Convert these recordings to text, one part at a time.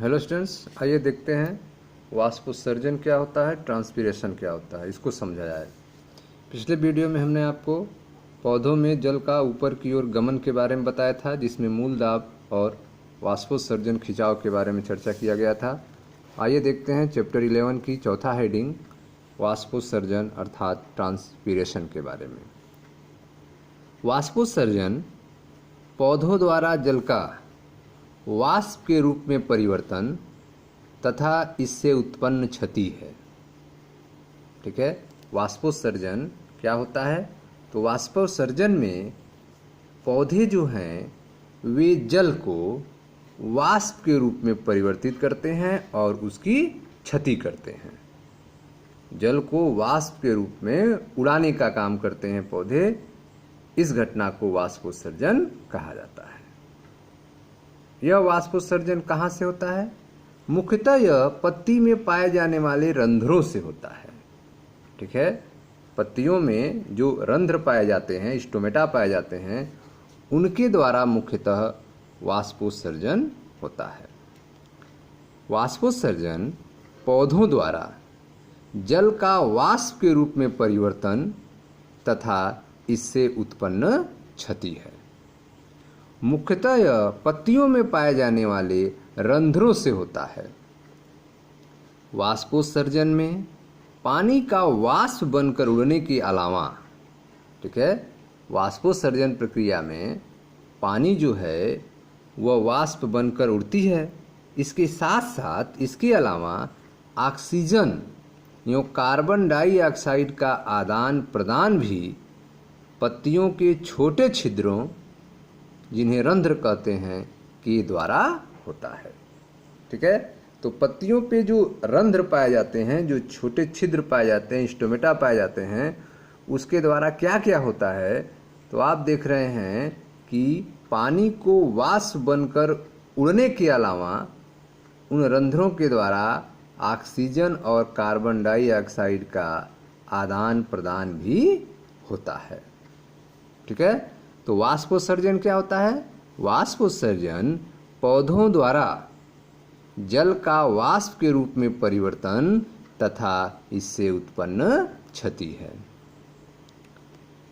Hello students, आइए देखते हैं वाष्पोत्सर्जन क्या होता है, ट्रांसपीरेशन क्या होता है, इसको समझा जाए। पिछले वीडियो में हमने आपको पौधों में जल का ऊपर की ओर गमन के बारे में बताया था, जिसमें मूल दाब और वाष्पोत्सर्जन खिंचाव के बारे में चर्चा किया गया था। आइए देखते हैं चैप्टर 11 की चौथा हेडिंग वाष्पोत्सर्जन अर्थात ट्रांसपीरेशन के बारे में। वाष्पोत्सर्जन पौधों द्वारा जल का वाष्प के रूप में परिवर्तन तथा इससे उत्पन्न क्षति है। ठीक है, वाष्पोत्सर्जन क्या होता है? तो वाष्पोत्सर्जन में पौधे जो हैं वे जल को वाष्प के रूप में परिवर्तित करते हैं और उसकी क्षति करते हैं। जल को वाष्प के रूप में उड़ाने का काम करते हैं पौधे। इस घटना को वाष्पोत्सर्जन कहा जाता है। यह वाष्पोत्सर्जन कहाँ से होता है? मुख्यतः यह पत्ती में पाए जाने वाले रंध्रों से होता है। ठीक है, पत्तियों में जो रंध्र पाए जाते हैं, स्टोमेटा पाए जाते हैं, उनके द्वारा मुख्यतः वाष्पोत्सर्जन होता है। वाष्पोत्सर्जन पौधों द्वारा जल का वाष्प के रूप में परिवर्तन तथा इससे उत्पन्न क्षति है। मुख्यतः यह पत्तियों में पाए जाने वाले रंध्रों से होता है। वाष्पोत्सर्जन में पानी का वाष्प बनकर उड़ने के अलावा, ठीक है, वाष्पोत्सर्जन प्रक्रिया में पानी जो है वह वाष्प बनकर उड़ती है। इसके साथ साथ इसके अलावा ऑक्सीजन या कार्बन डाइऑक्साइड का आदान प्रदान भी पत्तियों के छोटे छिद्रों, जिन्हें रंध्र कहते हैं, के द्वारा होता है। ठीक है, तो पत्तियों पे जो रंध्र पाए जाते हैं, जो छोटे छिद्र पाए जाते हैं, स्टोमेटा पाए जाते हैं, उसके द्वारा क्या क्या होता है? तो आप देख रहे हैं कि पानी को वाष्प बनकर उड़ने के अलावा उन रंध्रों के द्वारा ऑक्सीजन और कार्बन डाइऑक्साइड का आदान प्रदान भी होता है। ठीक है, तो वाष्पोत्सर्जन क्या होता है? वाष्पोत्सर्जन पौधों द्वारा जल का वाष्प के रूप में परिवर्तन तथा इससे उत्पन्न क्षति है।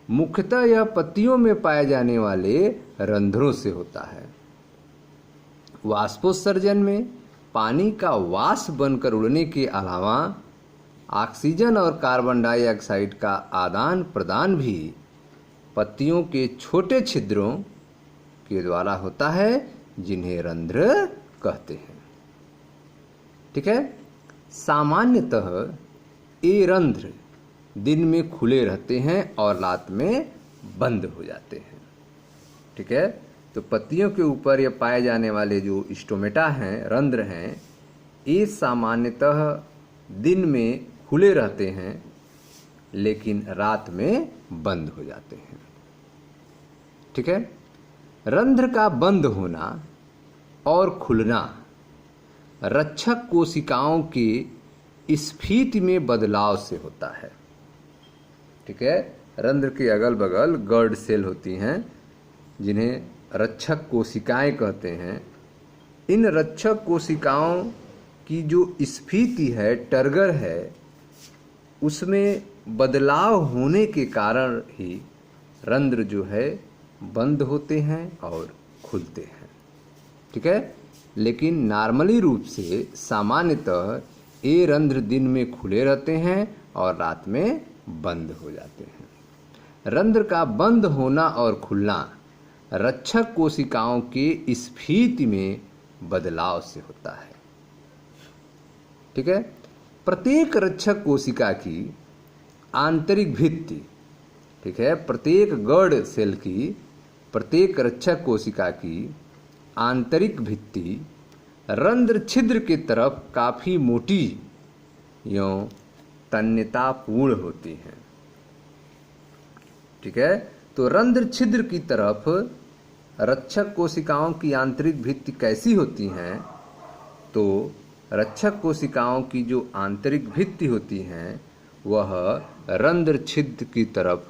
मुख्यतः यह पत्तियों में पाए जाने वाले रंध्रों से होता है। वाष्पोत्सर्जन में पानी का वाष्प बनकर उड़ने के अलावा ऑक्सीजन और कार्बन डाइऑक्साइड का आदान प्रदान भी पत्तियों के छोटे छिद्रों के द्वारा होता है, जिन्हें रंध्र कहते हैं। ठीक है, सामान्यतः ये रंध्र दिन में खुले रहते हैं और रात में बंद हो जाते हैं। ठीक है, तो पत्तियों के ऊपर ये पाए जाने वाले जो स्टोमेटा हैं, रंध्र हैं, ये सामान्यतः दिन में खुले रहते हैं लेकिन रात में बंद हो जाते हैं। ठीक है, रंध्र का बंद होना और खुलना रक्षक कोशिकाओं के स्फीति में बदलाव से होता है। ठीक है, रंध्र के अगल बगल गर्ड सेल होती हैं, जिन्हें रक्षक कोशिकाएं कहते हैं। इन रक्षक कोशिकाओं की जो स्फीति है, टर्गर है, उसमें बदलाव होने के कारण ही रंध्र जो है बंद होते हैं और खुलते हैं। ठीक है, लेकिन नॉर्मली रूप से सामान्यतः ये रंध्र दिन में खुले रहते हैं और रात में बंद हो जाते हैं। रंध्र का बंद होना और खुलना रक्षक कोशिकाओं के स्फीति में बदलाव से होता है। ठीक है, प्रत्येक रक्षक कोशिका की आंतरिक भित्ति, ठीक है, प्रत्येक गर्ड सेल की, प्रत्येक रक्षक कोशिका की आंतरिक भित्ति रंध्र छिद्र की तरफ काफ़ी मोटी एवं तन्यतापूर्ण होती है। ठीक है, तो रंध्र छिद्र की तरफ रक्षक कोशिकाओं की आंतरिक भित्ति कैसी होती हैं? तो रक्षक कोशिकाओं की जो आंतरिक भित्ति होती हैं वह रंध्र छिद्र की तरफ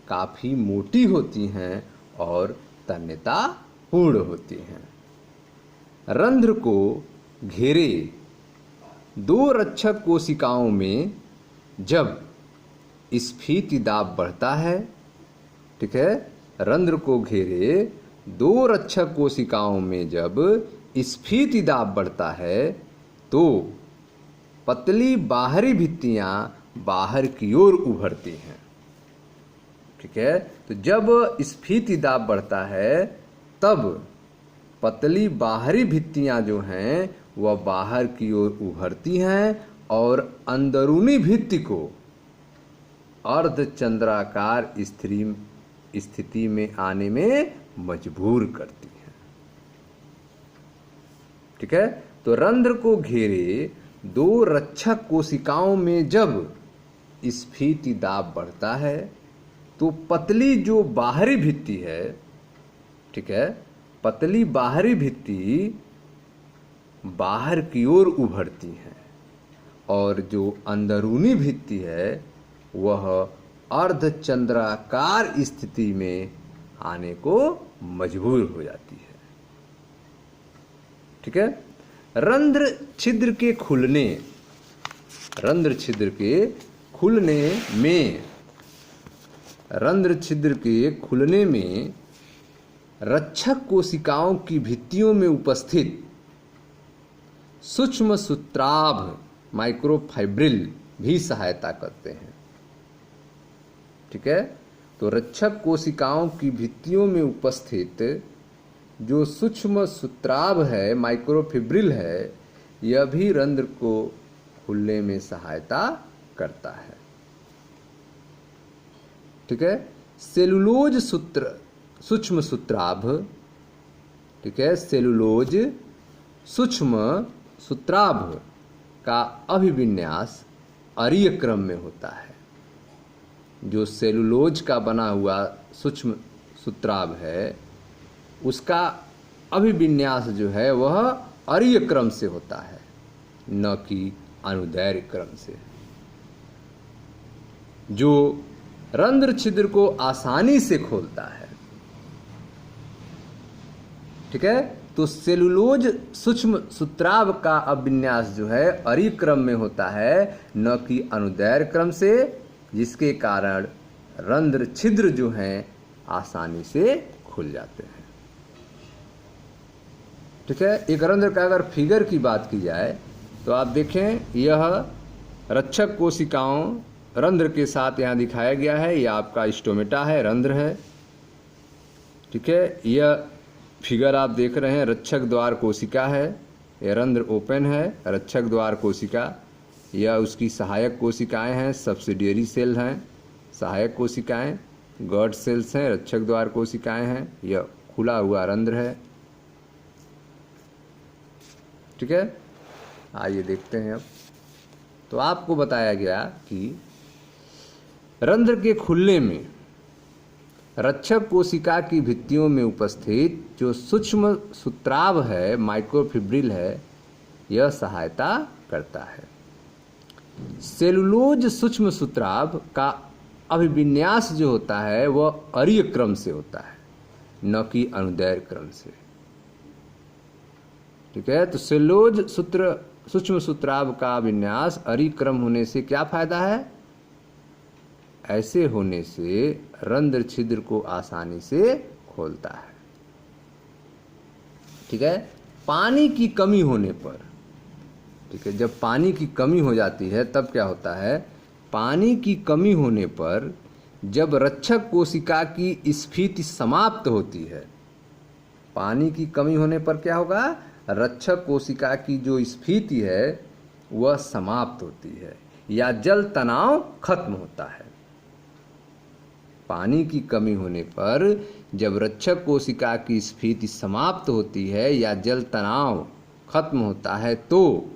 काफ़ी मोटी होती हैं और तन्यतापूर्ण होती हैं। रंध्र को घेरे दो रक्षक कोशिकाओं में जब स्फीति दाब बढ़ता है, ठीक है, रंध्र को घेरे दो रक्षक कोशिकाओं में जब स्फीति दाब बढ़ता है तो पतली बाहरी भित्तियां बाहर की ओर उभरती हैं, ठीक है। तो जब स्फीति दाब बढ़ता है तब पतली बाहरी भित्तियां जो हैं वह बाहर की ओर उभरती हैं और अंदरूनी भित्ति को अर्धचंद्राकार स्थिति में आने में मजबूर करती हैं, ठीक है। तो रंध्र को घेरे दो रक्षक कोशिकाओं में जब स्फीति दाब बढ़ता है तो पतली जो बाहरी भित्ति है, ठीक है, पतली बाहरी भित्ति बाहर की ओर उभरती है और जो अंदरूनी भित्ति है वह अर्धचंद्राकार स्थिति में आने को मजबूर हो जाती है, ठीक है। रंध्र छिद्र के खुलने में रक्षक कोशिकाओं की भित्तियों में उपस्थित सूक्ष्म सूत्राभ माइक्रोफाइब्रिल भी सहायता करते हैं, ठीक है। तो रक्षक कोशिकाओं की भित्तियों में उपस्थित जो सूक्ष्म सूत्राभ है, माइक्रोफिब्रिल है, यह भी रंध्र को खुलने में सहायता करता है, ठीक है। सेलुलोज सूक्ष्म सूत्राभ, ठीक है, सेलुलोज सूक्ष्म सूत्राभ का अभिविन्यास अरीय क्रम में होता है। जो सेलुलोज का बना हुआ सूक्ष्म सूत्राभ है उसका अभिविन्यास जो है वह अरीय क्रम से होता है, न कि अनुदैर्घ्य क्रम से, जो रंध्र छिद्र को आसानी से खोलता है, ठीक है। तो सेलुलोज सूक्ष्म सूत्राभ का अभिविन्यास जो है अरीय क्रम में होता है, न कि अनुदैर्घ्य क्रम से, जिसके कारण रंध्र छिद्र जो हैं आसानी से खुल जाते हैं, ठीक है। एक रंध्र का अगर फिगर की बात की जाए तो आप देखें, यह रक्षक कोशिकाओं रंध्र के साथ यहाँ दिखाया गया है। यह आपका स्टोमेटा है, रंध्र है, ठीक है। यह फिगर आप देख रहे हैं, रक्षक द्वार कोशिका है, यह रंध्र ओपन है, रक्षक द्वार कोशिका, यह उसकी सहायक कोशिकाएं हैं, सब्सिडियरी सेल हैं, सहायक कोशिकाएं, गॉड सेल्स हैं, रक्षक द्वार कोशिकाएं हैं, यह खुला हुआ रंध्र है, ठीक है। आइए देखते हैं अब। तो आपको बताया गया कि रंध्र के खुलने में रक्षक कोशिका की भित्तियों में उपस्थित जो सूक्ष्म सूत्राभ है, माइक्रोफिब्रिल है, यह सहायता करता है। सेलुलोज सूक्ष्म सूत्राभ का अभिविन्यास जो होता है वह अरीय क्रम से होता है, न कि अनुदैर्घ्य क्रम से, ठीक है। तो सेलुलोज सूक्ष्म सूत्राभ का विन्यास अरीय क्रम होने से क्या फायदा है? ऐसे होने से रंध्र छिद्र को आसानी से खोलता है, ठीक है। पानी की कमी होने पर, ठीक है, जब पानी की कमी हो जाती है तब क्या होता है? पानी की कमी होने पर जब रक्षक कोशिका की स्फीति समाप्त होती है, पानी की कमी होने पर क्या होगा? रक्षक कोशिका की जो स्फीति है वह समाप्त होती है या जल तनाव खत्म होता है। पानी की कमी होने पर जब रक्षक कोशिका की स्फीति समाप्त होती है या जल तनाव खत्म होता है तो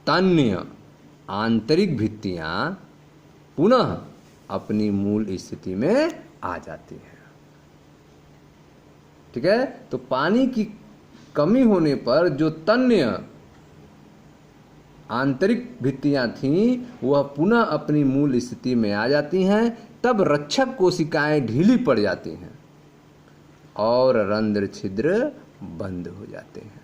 तन्य आंतरिक भित्तियां पुनः अपनी मूल स्थिति में आ जाती हैं, ठीक है। तो पानी की कमी होने पर जो तन्य आंतरिक भित्तियां थीं वह पुनः अपनी मूल स्थिति में आ जाती हैं, तब रक्षक कोशिकाएं ढीली पड़ जाती हैं और रंध्र छिद्र बंद हो जाते हैं,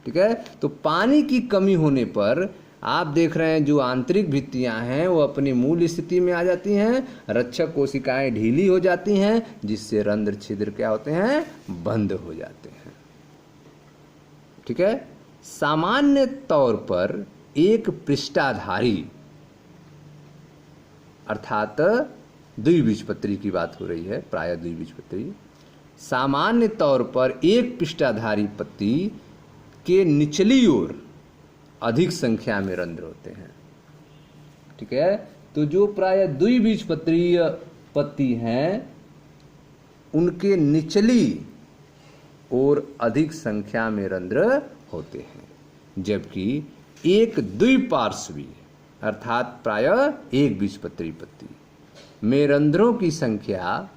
ठीक है। तो पानी की कमी होने पर आप देख रहे हैं जो आंतरिक भित्तियां हैं वो अपनी मूल स्थिति में आ जाती हैं, रक्षक कोशिकाएं ढीली हो जाती हैं, जिससे रंध्र छिद्र क्या होते हैं, बंद हो जाते हैं। ठीक है। सामान्य तौर पर एक पृष्ठाधारी अर्थात द्विबीजपत्री की बात हो रही है, प्रायः द्विबीजपत्री, सामान्य तौर पर एक पृष्ठाधारी पत्ती के निचली ओर अधिक संख्या में रंध्र होते हैं। ठीक है। तो जो प्रायः द्विबीजपत्रीय पत्ती हैं उनके निचली ओर अधिक संख्या में रंध्र होते हैं, जबकि एक द्विपार्श्वी अर्थात प्रायः एक बीजपत्री पत्ती में रंध्रों की संख्या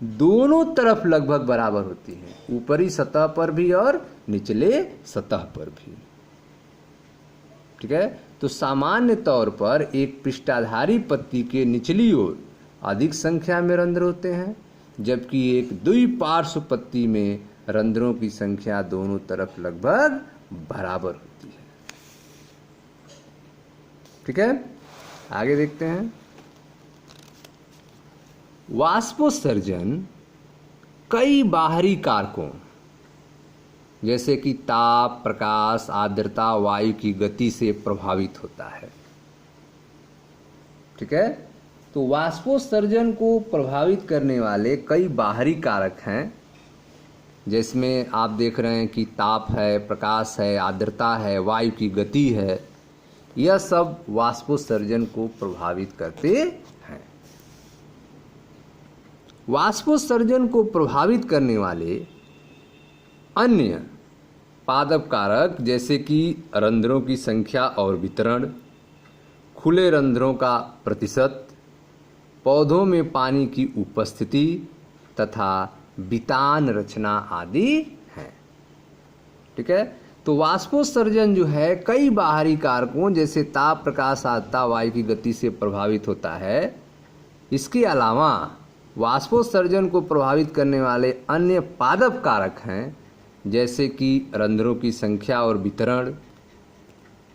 दोनों तरफ लगभग बराबर होती है, ऊपरी सतह पर भी और निचले सतह पर भी। ठीक है। तो सामान्य तौर पर एक पृष्ठाधारी पत्ती के निचली ओर अधिक संख्या में रंध्र होते हैं, जबकि एक द्विपार्श्व पत्ती में रंध्रों की संख्या दोनों तरफ लगभग बराबर होती है। ठीक है। आगे देखते हैं। वाष्पोत्सर्जन कई बाहरी कारकों जैसे कि ताप, प्रकाश, आर्द्रता, वायु की गति से प्रभावित होता है। ठीक है। तो वाष्पोत्सर्जन को प्रभावित करने वाले कई बाहरी कारक हैं, जिसमें आप देख रहे हैं कि ताप है, प्रकाश है, आर्द्रता है, वायु की गति है। यह सब वाष्पोत्सर्जन को प्रभावित करते हैं। वाष्पोत्सर्जन को प्रभावित करने वाले अन्य पादप कारक जैसे कि रंध्रों की संख्या और वितरण, खुले रंध्रों का प्रतिशत, पौधों में पानी की उपस्थिति तथा वितान रचना आदि हैं। ठीक है। तो वाष्पोत्सर्जन जो है कई बाहरी कारकों जैसे ताप, प्रकाश, आर्द्रता, वायु की गति से प्रभावित होता है। इसके अलावा वाष्पोत्सर्जन को प्रभावित करने वाले अन्य पादप कारक हैं जैसे कि रंध्रों की संख्या और वितरण,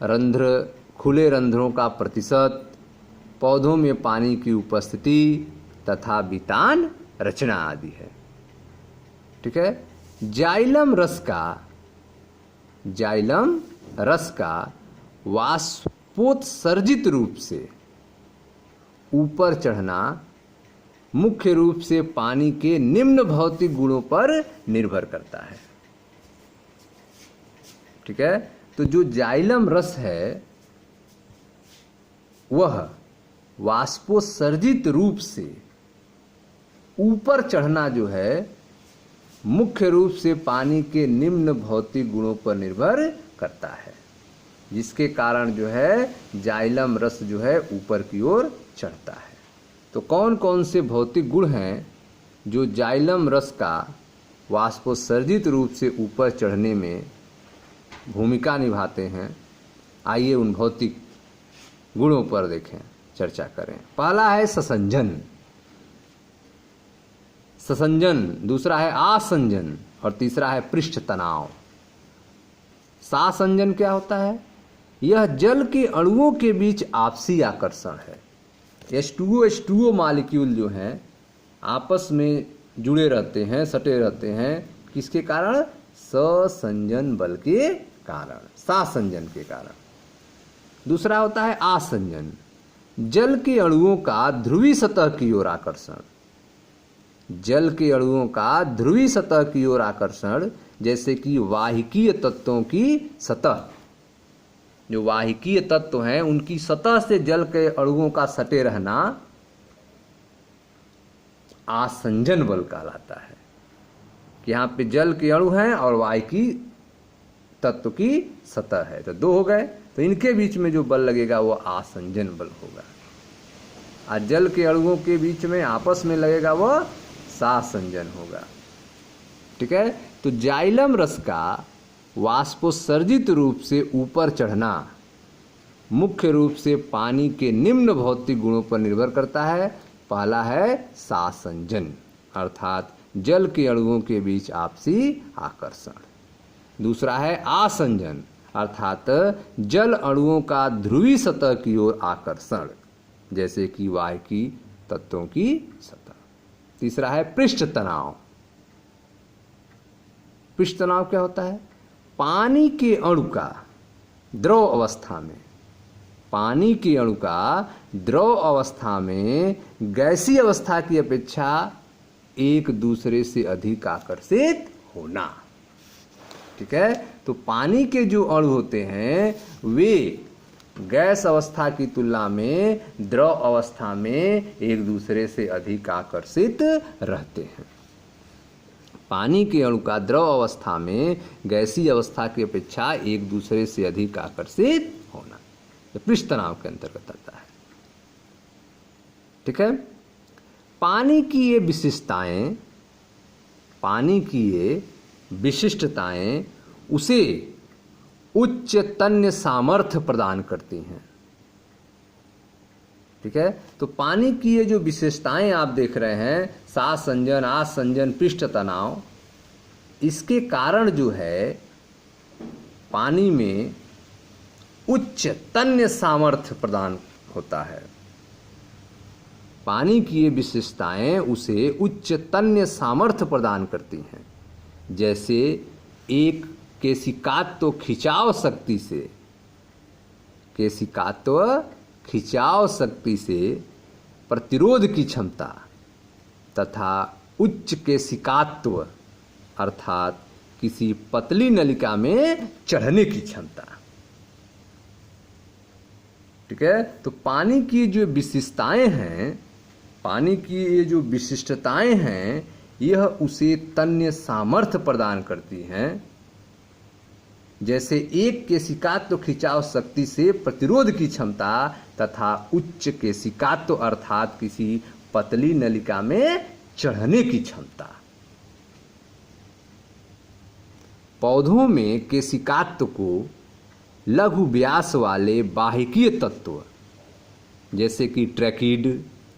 रंध्र, खुले रंध्रों का प्रतिशत, पौधों में पानी की उपस्थिति तथा वितान रचना आदि है। ठीक है। जाइलम रस का वाष्पोत्सर्जित रूप से ऊपर चढ़ना मुख्य रूप से पानी के निम्न भौतिक गुणों पर निर्भर करता है। ठीक है। तो जो जाइलम रस है वह वाष्पोत्सर्जित रूप से ऊपर चढ़ना जो है मुख्य रूप से पानी के निम्न भौतिक गुणों पर निर्भर करता है, जिसके कारण जो है जाइलम रस जो है ऊपर की ओर चढ़ता है। तो कौन कौन से भौतिक गुण हैं जो जाइलम रस का वाष्पोत्सर्जित रूप से ऊपर चढ़ने में भूमिका निभाते हैं, आइए उन भौतिक गुणों पर देखें, चर्चा करें। पहला है ससंजन, दूसरा है आसंजन और तीसरा है पृष्ठ तनाव। सासंजन क्या होता है? यह जल के अणुओं के बीच आपसी आकर्षण है। H2O मॉलिक्यूल जो हैं आपस में जुड़े रहते हैं, सटे रहते हैं, किसके कारण? ससंजन बल के कारण, सासंजन के कारण। दूसरा होता है आसंजन, जल के अणुओं का ध्रुवीय सतह की ओर आकर्षण। जल के अणुओं का ध्रुवीय सतह की ओर आकर्षण, जैसे कि वाहिकीय तत्वों की सतह, जो वाहिकीय तत्व हैं उनकी सतह से जल के अणुओं का सटे रहना आसंजन बल कहलाता है। कि यहाँ पे जल के अणु हैं और वाहिकी तत्व की सतह है, तो दो हो गए, तो इनके बीच में जो बल लगेगा वो आसंजन बल होगा, और जल के अणुओं के बीच में आपस में लगेगा वो सासंजन होगा। ठीक है। तो जाइलम रस का वाष्पोत्सर्जित रूप से ऊपर चढ़ना मुख्य रूप से पानी के निम्न भौतिक गुणों पर निर्भर करता है। पहला है सासंजन, अर्थात जल के अणुओं के बीच आपसी आकर्षण। दूसरा है आसंजन अर्थात जल अणुओं का ध्रुवीय सतह की ओर आकर्षण, जैसे कि वायकी तत्वों की सतह। तीसरा है पृष्ठ तनाव। पृष्ठ तनाव क्या होता है? पानी के अणु का द्रव अवस्था में, पानी के अणु का द्रव अवस्था में गैसीय अवस्था की अपेक्षा एक दूसरे से अधिक आकर्षित होना। ठीक है, तो पानी के जो अणु होते हैं वे गैस अवस्था की तुलना में द्रव अवस्था में एक दूसरे से अधिक आकर्षित रहते हैं। पानी के अणु का द्रव अवस्था में गैसीय अवस्था की अपेक्षा एक दूसरे से अधिक आकर्षित होना, ये पृष्ठ तनाव के अंतर्गत आता है। ठीक है, पानी की ये विशेषताएं, पानी की ये विशिष्टताएं उसे उच्च तन्य सामर्थ्य प्रदान करती हैं। ठीक है, तो पानी की ये जो विशेषताएं आप देख रहे हैं, सासंजन, आसंजन, पृष्ठ तनाव, इसके कारण जो है पानी में उच्च तन्य सामर्थ्य प्रदान होता है। पानी की ये विशेषताएं उसे उच्च तन्य सामर्थ्य प्रदान करती हैं। जैसे एक केशिकात्व खिंचाव शक्ति से, केशिकात्व खिंचाव शक्ति से प्रतिरोध की क्षमता तथा उच्च केशिकात्व अर्थात किसी पतली नलिका में चढ़ने की क्षमता। ठीक है, तो पानी की जो विशेषताएं हैं, पानी की ये जो विशिष्टताएं हैं, यह उसे तन्य सामर्थ्य प्रदान करती हैं। जैसे एक केशिकात्व खिंचाव शक्ति से प्रतिरोध की क्षमता तथा उच्च केशिकात्व अर्थात किसी पतली नलिका में चढ़ने की क्षमता। पौधों में केशिकात्व को लघु व्यास वाले वाहिकीय तत्व जैसे कि ट्रैकिड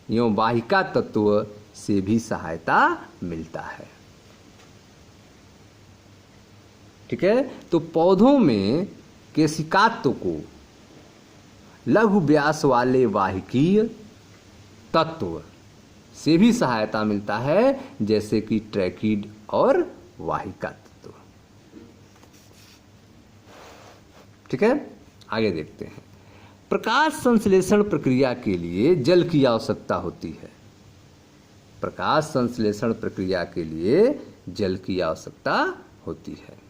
एवं वाहिका तत्व से भी सहायता मिलता है। ठीक है, तो पौधों में केशिकात्व को लघु व्यास वाले वाहिकीय तत्व से भी सहायता मिलता है, जैसे कि ट्रैकिड और वाहिका तत्व। ठीक है, आगे देखते हैं। प्रकाश संश्लेषण प्रक्रिया के लिए जल की आवश्यकता होती है। प्रकाश संश्लेषण प्रक्रिया के लिए जल की आवश्यकता होती है।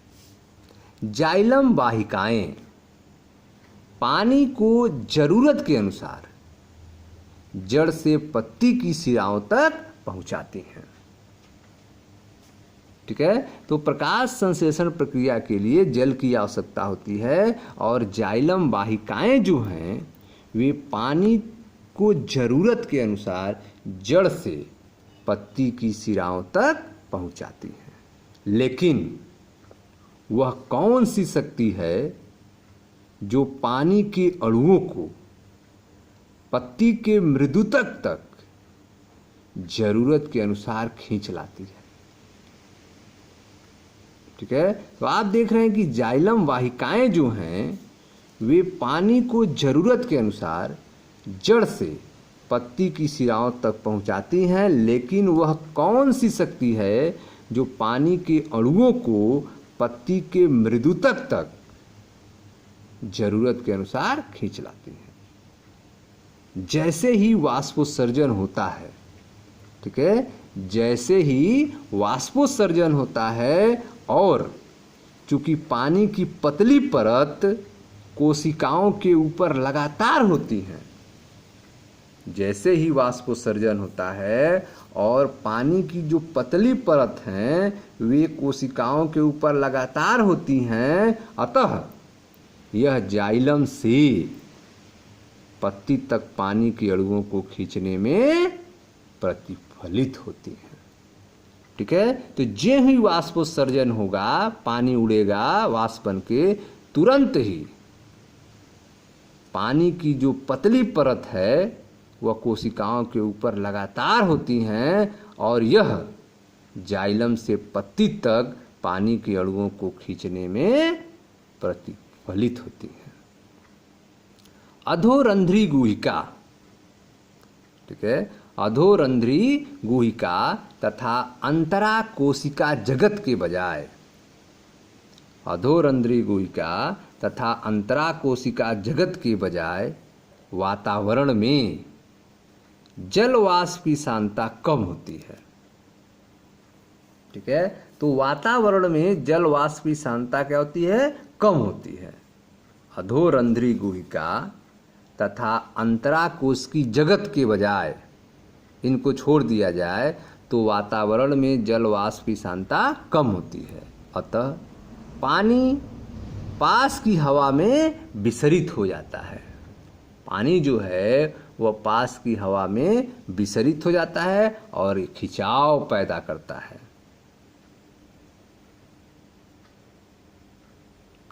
जाइलम वाहिकाएं पानी को जरूरत के अनुसार जड़ से पत्ती की शिराओं तक पहुंचाती हैं। ठीक है, तो प्रकाश संश्लेषण प्रक्रिया के लिए जल की आवश्यकता होती है और जाइलम वाहिकाएं जो हैं वे पानी को जरूरत के अनुसार जड़ से पत्ती की शिराओं तक पहुंचाती हैं। लेकिन वह कौन सी शक्ति है जो पानी के अणुओं को पत्ती के मृदुतक तक जरूरत के अनुसार खींच लाती है? ठीक है, तो आप देख रहे हैं कि जाइलम वाहिकाएं जो हैं वे पानी को जरूरत के अनुसार जड़ से पत्ती की शिराओं तक पहुंचाती हैं। लेकिन वह कौन सी शक्ति है जो पानी के अणुओं को पत्ती के मृदुतक तक जरूरत के अनुसार खींच लाती है? जैसे ही वाष्पोत्सर्जन होता है, ठीक है, जैसे ही वाष्पोत्सर्जन होता है और चूंकि पानी की पतली परत कोशिकाओं के ऊपर लगातार होती है, जैसे ही वाष्पोत्सर्जन होता है और पानी की जो पतली परत हैं वे कोशिकाओं के ऊपर लगातार होती हैं, अतः यह जाइलम से पत्ती तक पानी के अणुओं को खींचने में प्रतिफलित होती हैं। ठीक है, तो जे ही वाष्पोत्सर्जन होगा, पानी उड़ेगा वाष्प बन के, तुरंत ही पानी की जो पतली परत है वह कोशिकाओं के ऊपर लगातार होती हैं और यह जाइलम से पत्ती तक पानी के अणुओं को खींचने में प्रतिफलित होती है। अधोरंध्री गुहिका, ठीक है, अधोरंध्री गुहिका तथा अंतरा कोशिका जगत के बजाय, अधोरंध्री गुहिका तथा अंतरा कोशिका जगत के बजाय वातावरण में जल वाष्प की सांद्रता कम होती है। ठीक है, तो वातावरण में जल वाष्प की सांद्रता क्या होती है? कम होती है। अधोरंध्री गुहिका तथा अंतरा कोश की जगत के बजाय इनको छोड़ दिया जाए तो वातावरण में जल वाष्प की सांद्रता कम होती है। अतः पानी पास की हवा में विसरित हो जाता है। पानी जो है वह पास की हवा में विसरित हो जाता है और खिंचाव पैदा करता है।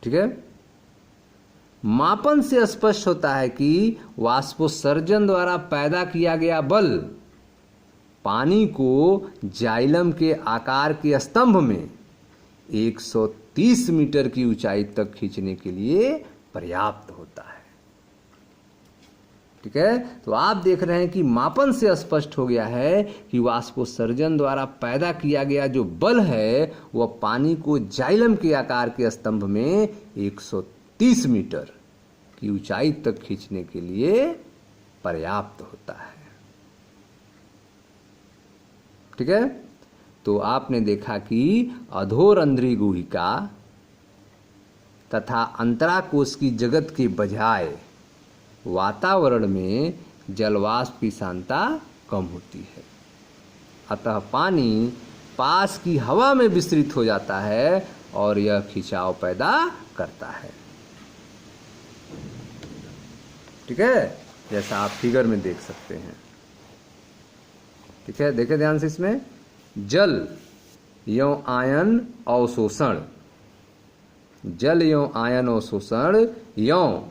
ठीक है, मापन से स्पष्ट होता है कि वाष्पोत्सर्जन द्वारा पैदा किया गया बल पानी को जाइलम के आकार के स्तंभ में 130 मीटर की ऊंचाई तक खींचने के लिए पर्याप्त होता है। ठीक है, तो आप देख रहे हैं कि मापन से स्पष्ट हो गया है कि वाष्पोत्सर्जन द्वारा पैदा किया गया जो बल है वह पानी को जाइलम के आकार के स्तंभ में 130 मीटर की ऊंचाई तक खींचने के लिए पर्याप्त होता है। ठीक है, तो आपने देखा कि अधोरंध्री गुहिका तथा अंतरा कोश की जगत के बजाय वातावरण में जलवाष्प की सांद्रता कम होती है। अतः पानी पास की हवा में विस्तृत हो जाता है और यह खिंचाव पैदा करता है। ठीक है, जैसा आप फिगर में देख सकते हैं। ठीक है, देखें ध्यान से इसमें जल एवं आयन अवशोषण, जल एवं आयन अवशोषण एवं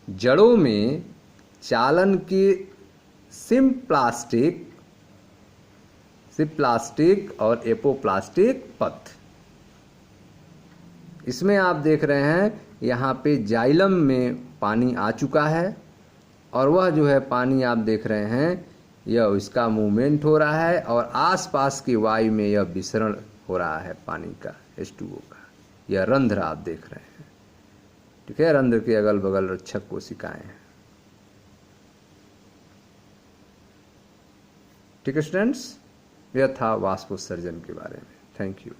जड़ों में चालन के सिम्प्लास्टिक और एपोप्लास्टिक पथ। इसमें आप देख रहे हैं यहाँ पे जाइलम में पानी आ चुका है और वह जो है पानी आप देख रहे हैं यह इसका मूवमेंट हो रहा है और आसपास के वायु में यह विसरण हो रहा है पानी का, H2O का। यह रंध्र आप देख रहे हैं। ठीक है, रंध्र के अगल बगल रक्षक कोशिकाएं हैं। ठीक है स्टूडेंट्स, यह था वाष्पोत्सर्जन के बारे में। Thank you.